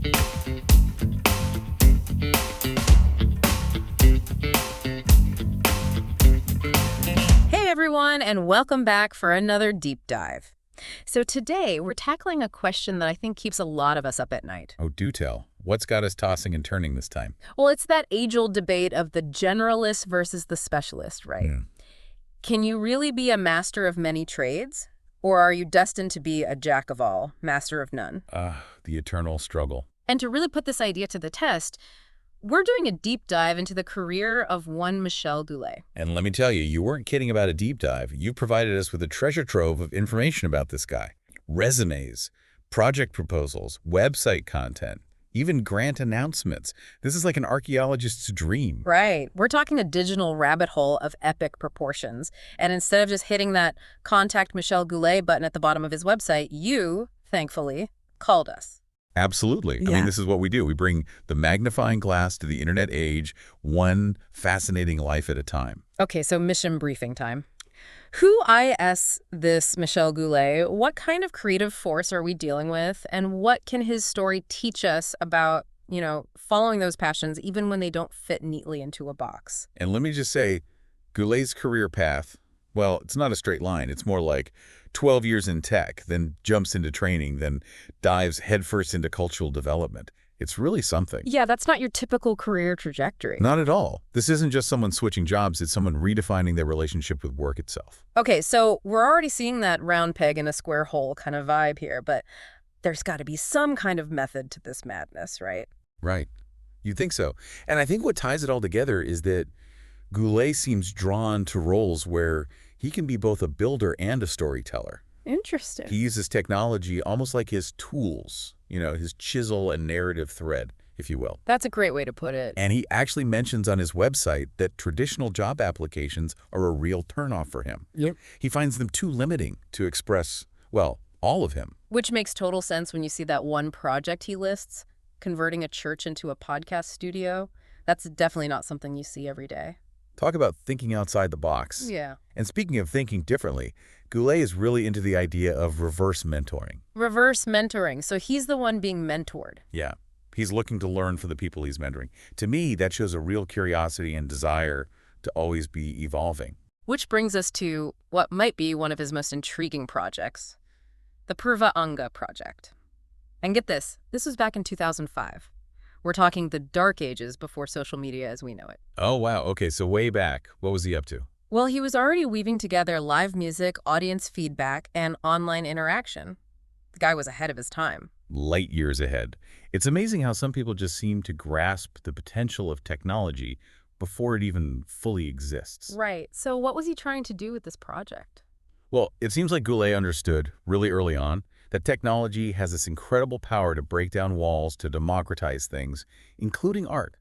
Hey everyone, and welcome back for another deep dive. So today we're tackling a question that I think keeps a lot of us up at night. Oh, do tell. What's got us tossing and turning this time? Well, it's that age-old debate of the generalist versus the specialist, right? Can you really be a master of many trades? Or are you destined to be a jack of all, master of none? The eternal struggle. And to really put this idea to the test, we're doing a deep dive into the career of one Michel Goulet. And let me tell you, you weren't kidding about a deep dive. You provided us with a treasure trove of information about this guy. Resumes, project proposals, website content, even grant announcements. This is like an archaeologist's dream. Right. We're talking a digital rabbit hole of epic proportions. And instead of just hitting that Contact Michel Goulet button at the bottom of his website, you, thankfully, called us. Absolutely. Yeah. I mean, this is what we do. We bring the magnifying glass to the internet age, one fascinating life at a time. Okay, so mission briefing time. Who is this Michel Goulet? What kind of creative force are we dealing with? And what can his story teach us about, following those passions even when they don't fit neatly into a box? And let me just say, Goulet's career path, well, it's not a straight line. It's more like 12 years in tech, then jumps into training, then dives headfirst into cultural development. It's really something. Yeah, that's not your typical career trajectory. Not at all. This isn't just someone switching jobs. It's someone redefining their relationship with work itself. Okay, so we're already seeing that round peg in a square hole kind of vibe here, but there's got to be some kind of method to this madness, right? Right. You think so. And I think what ties it all together is that Goulet seems drawn to roles where he can be both a builder and a storyteller. Interesting. He uses technology almost like his tools, his chisel and narrative thread, if you will. That's a great way to put it. And he actually mentions on his website that traditional job applications are a real turnoff for him. Yep. He finds them too limiting to express, well, all of him. Which makes total sense when you see that one project he lists, converting a church into a podcast studio. That's definitely not something you see every day. Talk about thinking outside the box. Yeah. And speaking of thinking differently, Goulet is really into the idea of reverse mentoring. Reverse mentoring. So he's the one being mentored. Yeah. He's looking to learn for the people he's mentoring. To me, that shows a real curiosity and desire to always be evolving. Which brings us to what might be one of his most intriguing projects, the Purva Anga project. And get this was back in 2005. We're talking the dark ages before social media as we know it. Oh, wow. Okay, so way back. What was he up to? Well, he was already weaving together live music, audience feedback, and online interaction. The guy was ahead of his time. Light years ahead. It's amazing how some people just seem to grasp the potential of technology before it even fully exists. Right. So what was he trying to do with this project? Well, it seems like Goulet understood really early on that technology has this incredible power to break down walls, to democratize things, including art.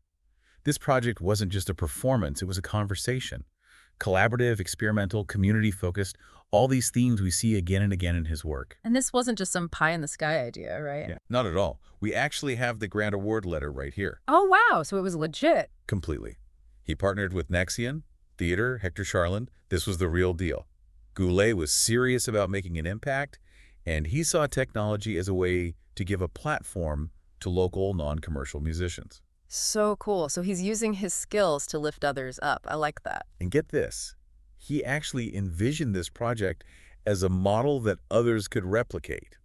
This project wasn't just a performance, it was a conversation. Collaborative, experimental, community-focused, all these themes we see again and again in his work. And this wasn't just some pie-in-the-sky idea, right? Yeah, not at all. We actually have the grant award letter right here. Oh, wow. So it was legit. Completely. He partnered with Nexion, Theater, Hector Charland. This was the real deal. Goulet was serious about making an impact, and he saw technology as a way to give a platform to local, non-commercial musicians. So cool. So he's using his skills to lift others up. I like that. And get this, he actually envisioned this project as a model that others could replicate.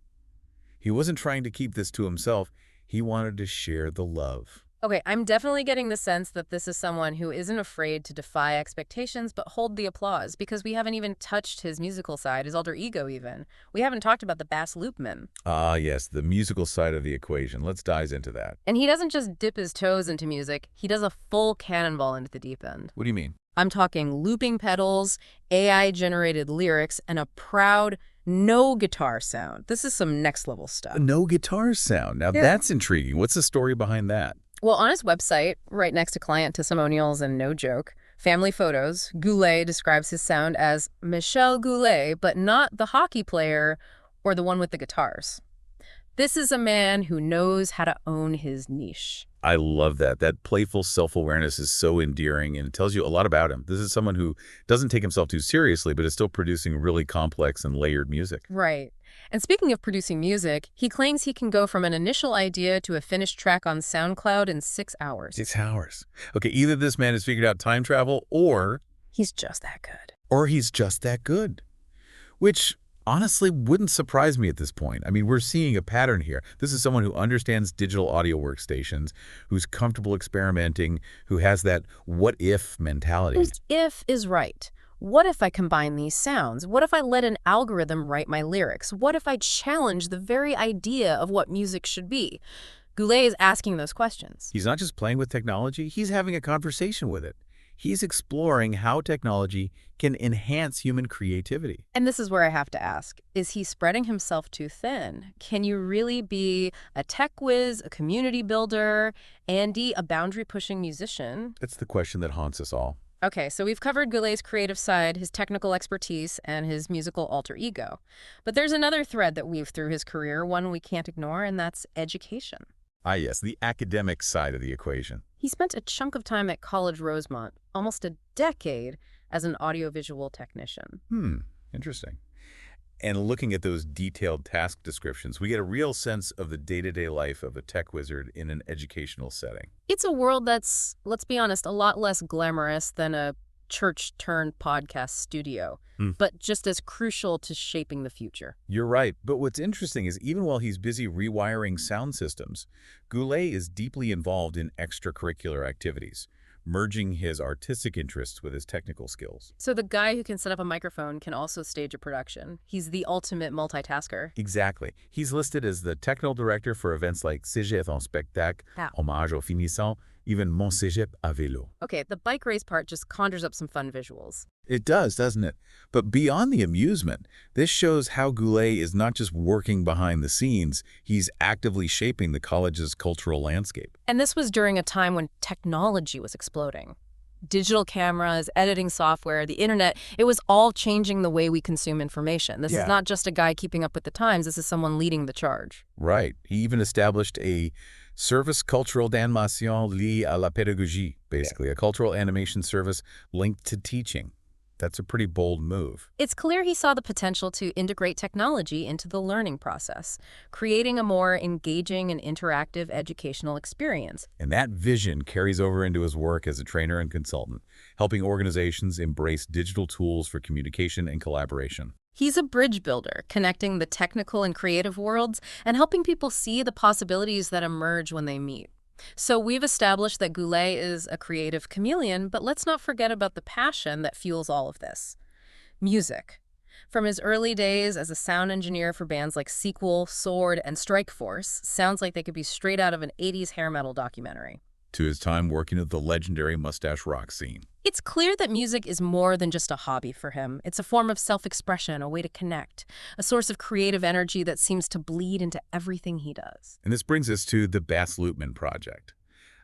He wasn't trying to keep this to himself. He wanted to share the love. Okay, I'm definitely getting the sense that this is someone who isn't afraid to defy expectations but hold the applause, because we haven't even touched his musical side, his alter ego even. We haven't talked about the bass loopman. Ah, yes, the musical side of the equation. Let's dive into that. And he doesn't just dip his toes into music, he does a full cannonball into the deep end. What do you mean? I'm talking looping pedals, AI-generated lyrics, and a proud no guitar sound. This is some next-level stuff. No guitar sound. Now that's intriguing. What's the story behind that? Well, on his website, right next to client testimonials and no joke, family photos, Goulet describes his sound as Michel Goulet, but not the hockey player or the one with the guitars. This is a man who knows how to own his niche. I love that. That playful self-awareness is so endearing, and it tells you a lot about him. This is someone who doesn't take himself too seriously, but is still producing really complex and layered music. Right. And speaking of producing music, he claims he can go from an initial idea to a finished track on SoundCloud in 6 hours. 6 hours. Okay, either this man has figured out time travel He's just that good. or he's just that good. Which honestly wouldn't surprise me at this point. I mean, we're seeing a pattern here. This is someone who understands digital audio workstations, who's comfortable experimenting, who has that what-if mentality. What if is right. What if I combine these sounds? What if I let an algorithm write my lyrics? What if I challenge the very idea of what music should be? Goulet is asking those questions. He's not just playing with technology, he's having a conversation with it. He's exploring how technology can enhance human creativity. And this is where I have to ask, is he spreading himself too thin? Can you really be a tech whiz, a community builder, and a boundary-pushing musician? That's the question that haunts us all. Okay, so we've covered Goulet's creative side, his technical expertise, and his musical alter ego. But there's another thread that weaves through his career, one we can't ignore, and that's education. Ah, yes, the academic side of the equation. He spent a chunk of time at College Rosemont, almost a decade, as an audiovisual technician. Interesting. And looking at those detailed task descriptions, we get a real sense of the day-to-day life of a tech wizard in an educational setting. It's a world that's, let's be honest, a lot less glamorous than a church-turned-podcast studio, but just as crucial to shaping the future. You're right, but what's interesting is even while he's busy rewiring sound systems, Goulet is deeply involved in extracurricular activities, merging his artistic interests with his technical skills. So the guy who can set up a microphone can also stage a production. He's the ultimate multitasker. Exactly. He's listed as the technical director for events like Cégep en spectacle, Hommage aux finissants, even Mon Cégep à vélo. Okay, the bike race part just conjures up some fun visuals. It does, doesn't it? But beyond the amusement, this shows how Goulet is not just working behind the scenes, he's actively shaping the college's cultural landscape. And this was during a time when technology was exploding. Digital cameras, editing software, the internet, it was all changing the way we consume information. This is not just a guy keeping up with the times, this is someone leading the charge. Right. He even established a service culturel d'animation lié à la pédagogie, basically, a cultural animation service linked to teaching. That's a pretty bold move. It's clear he saw the potential to integrate technology into the learning process, creating a more engaging and interactive educational experience. And that vision carries over into his work as a trainer and consultant, helping organizations embrace digital tools for communication and collaboration. He's a bridge builder, connecting the technical and creative worlds and helping people see the possibilities that emerge when they meet. So we've established that Goulet is a creative chameleon, but let's not forget about the passion that fuels all of this. Music. From his early days as a sound engineer for bands like Sequel, Sword, and Strikeforce, sounds like they could be straight out of an 80s hair metal documentary. To his time working at the legendary mustache rock scene. It's clear that music is more than just a hobby for him. It's a form of self-expression, a way to connect, a source of creative energy that seems to bleed into everything he does. And this brings us to the Bas Luhrmann Project,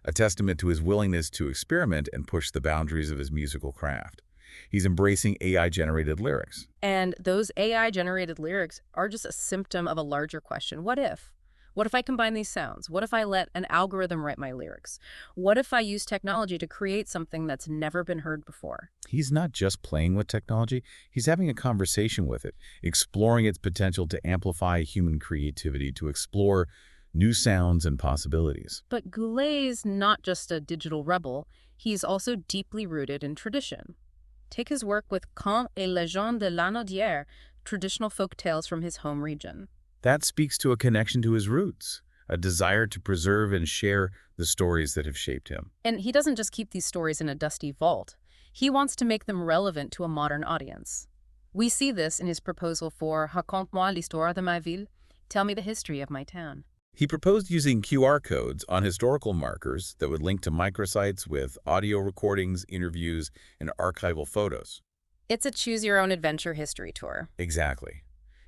a testament to his willingness to experiment and push the boundaries of his musical craft. He's embracing AI-generated lyrics. And those AI-generated lyrics are just a symptom of a larger question. What if? What if I combine these sounds? What if I let an algorithm write my lyrics? What if I use technology to create something that's never been heard before? He's not just playing with technology, he's having a conversation with it, exploring its potential to amplify human creativity, to explore new sounds and possibilities. But Goulet's not just a digital rebel, he's also deeply rooted in tradition. Take his work with Contes et légendes de l'Anaudière, traditional folk tales from his home region. That speaks to a connection to his roots, a desire to preserve and share the stories that have shaped him. And he doesn't just keep these stories in a dusty vault. He wants to make them relevant to a modern audience. We see this in his proposal for Raconte-moi l'histoire de ma ville, Tell me the history of my town. He proposed using QR codes on historical markers that would link to microsites with audio recordings, interviews, and archival photos. It's a choose-your-own-adventure history tour. Exactly.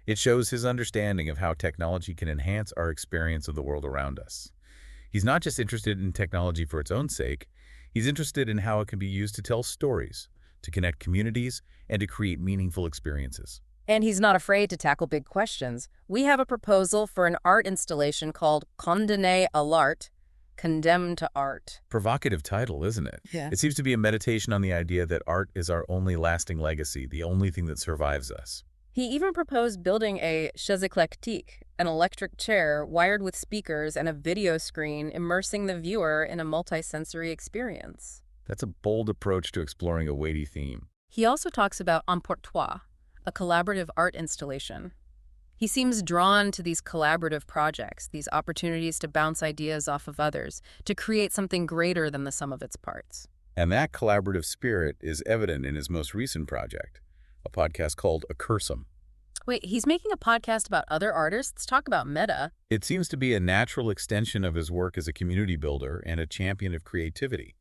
It shows his understanding of how technology can enhance our experience of the world around us. He's not just interested in technology for its own sake, he's interested in how it can be used to tell stories, to connect communities, and to create meaningful experiences. And he's not afraid to tackle big questions. We have a proposal for an art installation called Condamné à l'art, condemned to art. Provocative title, isn't it? Yeah. It seems to be a meditation on the idea that art is our only lasting legacy, the only thing that survives us. He even proposed building a chaise éclectique, an electric chair wired with speakers and a video screen, immersing the viewer in a multisensory experience. That's a bold approach to exploring a weighty theme. He also talks about Emporte-toi, a collaborative art installation. He seems drawn to these collaborative projects, these opportunities to bounce ideas off of others, to create something greater than the sum of its parts. And that collaborative spirit is evident in his most recent project, a podcast called Qu'est-ce. Wait, he's making a podcast about other artists? Talk about meta. It seems to be a natural extension of his work as a community builder and a champion of creativity.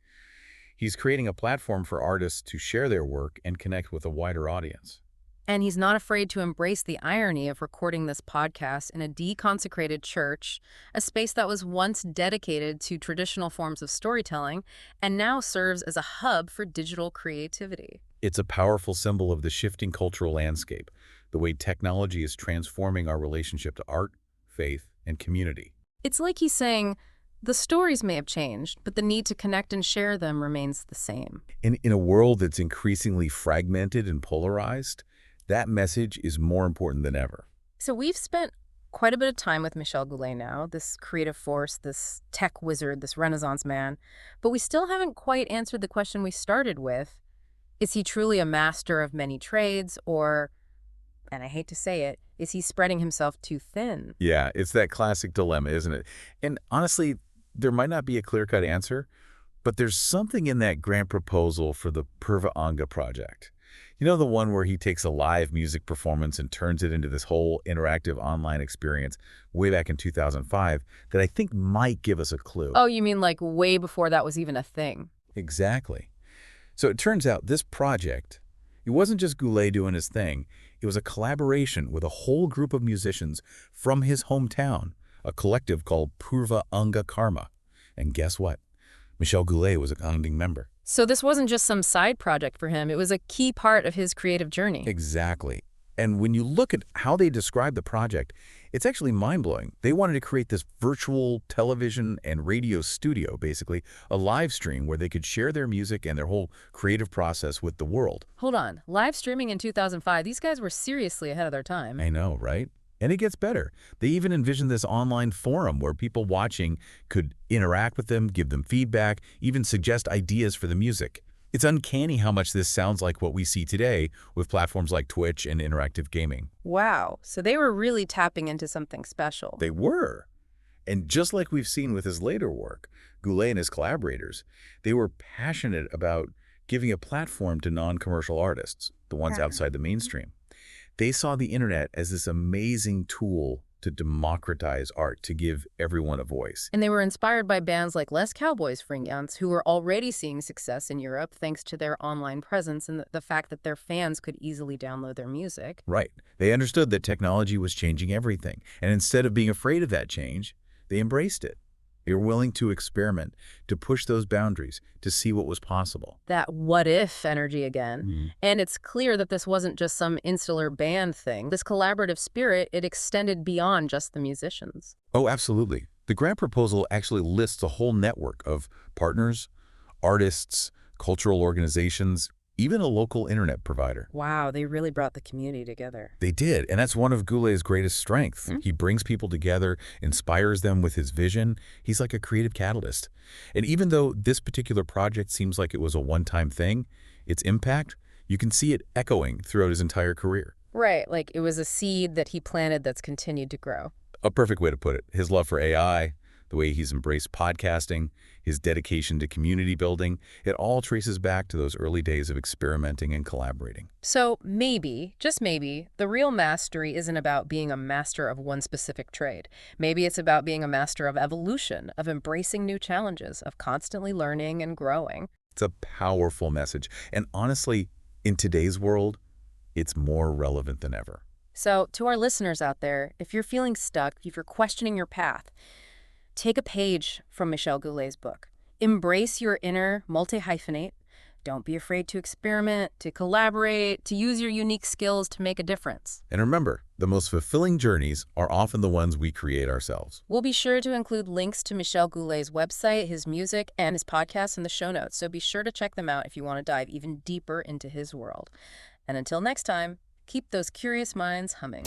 He's creating a platform for artists to share their work and connect with a wider audience. And he's not afraid to embrace the irony of recording this podcast in a deconsecrated church, a space that was once dedicated to traditional forms of storytelling and now serves as a hub for digital creativity. It's a powerful symbol of the shifting cultural landscape, the way technology is transforming our relationship to art, faith, and community. It's like he's saying, the stories may have changed, but the need to connect and share them remains the same. In a world that's increasingly fragmented and polarized, that message is more important than ever. So we've spent quite a bit of time with Michel Goulet now, this creative force, this tech wizard, this Renaissance man, but we still haven't quite answered the question we started with. Is he truly a master of many trades, or, and I hate to say it, is he spreading himself too thin? Yeah, it's that classic dilemma, isn't it? And honestly, there might not be a clear-cut answer, but there's something in that grant proposal for the Anga project. You know, the one where he takes a live music performance and turns it into this whole interactive online experience way back in 2005 that I think might give us a clue. Oh, you mean like way before that was even a thing? Exactly. So it turns out this project, it wasn't just Goulet doing his thing. It was a collaboration with a whole group of musicians from his hometown, a collective called Anga Karma. And guess what? Michel Goulet was a founding member. So this wasn't just some side project for him. It was a key part of his creative journey. Exactly. And when you look at how they describe the project, it's actually mind-blowing. They wanted to create this virtual television and radio studio, basically, a live stream where they could share their music and their whole creative process with the world. Hold on. Live streaming in 2005, these guys were seriously ahead of their time. I know, right? And it gets better. They even envisioned this online forum where people watching could interact with them, give them feedback, even suggest ideas for the music. It's uncanny how much this sounds like what we see today with platforms like Twitch and interactive gaming. Wow. So they were really tapping into something special. They were. And just like we've seen with his later work, Goulet and his collaborators, they were passionate about giving a platform to non-commercial artists, the ones outside the mainstream. They saw the internet as this amazing tool to democratize art, to give everyone a voice. And they were inspired by bands like Les Cowboys Fringants, who were already seeing success in Europe thanks to their online presence and the fact that their fans could easily download their music. Right. They understood that technology was changing everything. And instead of being afraid of that change, they embraced it. They were willing to experiment, to push those boundaries, to see what was possible. That what-if energy again. Mm-hmm. And it's clear that this wasn't just some insular band thing. This collaborative spirit, it extended beyond just the musicians. Oh, absolutely. The grant proposal actually lists a whole network of partners, artists, cultural organizations, even a local internet provider. Wow, they really brought the community together. They did, and that's one of Goulet's greatest strengths. He brings people together, inspires them with his vision. He's like a creative catalyst. And even though this particular project seems like it was a one-time thing, its impact, you can see it echoing throughout his entire career. Right, like it was a seed that he planted that's continued to grow. A perfect way to put it. His love for AI, the way he's embraced podcasting, his dedication to community building, it all traces back to those early days of experimenting and collaborating. So maybe, just maybe, the real mastery isn't about being a master of one specific trade. Maybe it's about being a master of evolution, of embracing new challenges, of constantly learning and growing. It's a powerful message. And honestly, in today's world, it's more relevant than ever. So to our listeners out there, if you're feeling stuck, if you're questioning your path, take a page from Michel Goulet's book. Embrace your inner multi-hyphenate. Don't be afraid to experiment, to collaborate, to use your unique skills to make a difference. And remember, the most fulfilling journeys are often the ones we create ourselves. We'll be sure to include links to Michel Goulet's website, his music, and his podcast in the show notes, so be sure to check them out if you want to dive even deeper into his world. And until next time, keep those curious minds humming.